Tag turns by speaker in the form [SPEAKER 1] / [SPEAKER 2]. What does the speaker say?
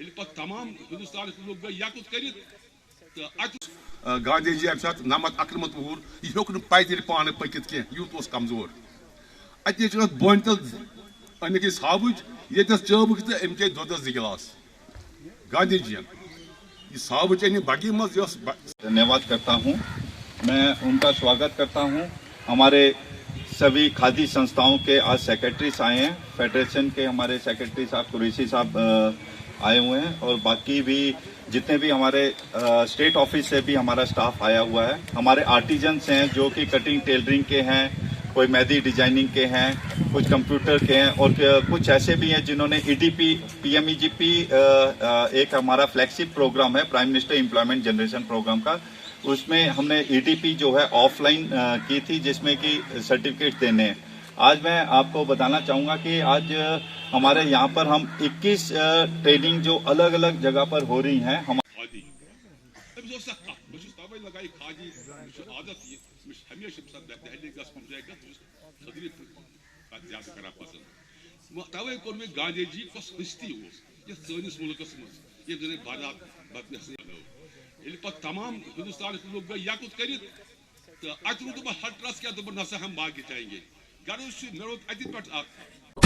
[SPEAKER 1] तमाम हिंदुस्तान लोग गए यकुत कर
[SPEAKER 2] गांधी जी अत नमत अकनमत वूर यह हेक पैदल पान पकित कह यूत कमजोर अत बोन तल अमिक साबुच ये चबक तो अम चे दोदस 2 गिलास गांधी जी ये साबुच अन बगी मज
[SPEAKER 3] धन्यवाद करता हूँ। मैं उनका स्वागत करता हूँ। हमारे सभी खादी संस्थाओं के आज सेक्रेटरीज आए हैं। फेडरेशन के हमारे सेक्रेटरी साहब कुरैशी साहब आए हुए हैं और बाकी भी जितने भी हमारे स्टेट ऑफिस से भी हमारा स्टाफ आया हुआ है। हमारे आर्टिजन्स हैं जो कि कटिंग टेलरिंग के हैं, कोई मेहंदी डिजाइनिंग के हैं, कुछ कंप्यूटर के हैं और कुछ ऐसे भी हैं जिन्होंने ईडीपी पीएमईजीपी एक हमारा फ्लैगशिप प्रोग्राम है prime minister employment generation programme का, उसमें हमने ईडीपी जो है ऑफलाइन की थी जिसमें कि सर्टिफिकेट देने हैं। आज मैं आपको बताना चाहूँगा कि आज हमारे यहाँ पर हम 21 ट्रेनिंग जो अलग अलग जगह पर हो रही हैं
[SPEAKER 1] तवे कोर मे गांधी जी कस हस्ती सैनिस मुल्कस मज तमाम हिंदुस्तान लोग गए यकुत कर अत रूद हट रस क्या दोपन नसा हम बाकी जाएंगे गर मे रोत अत पे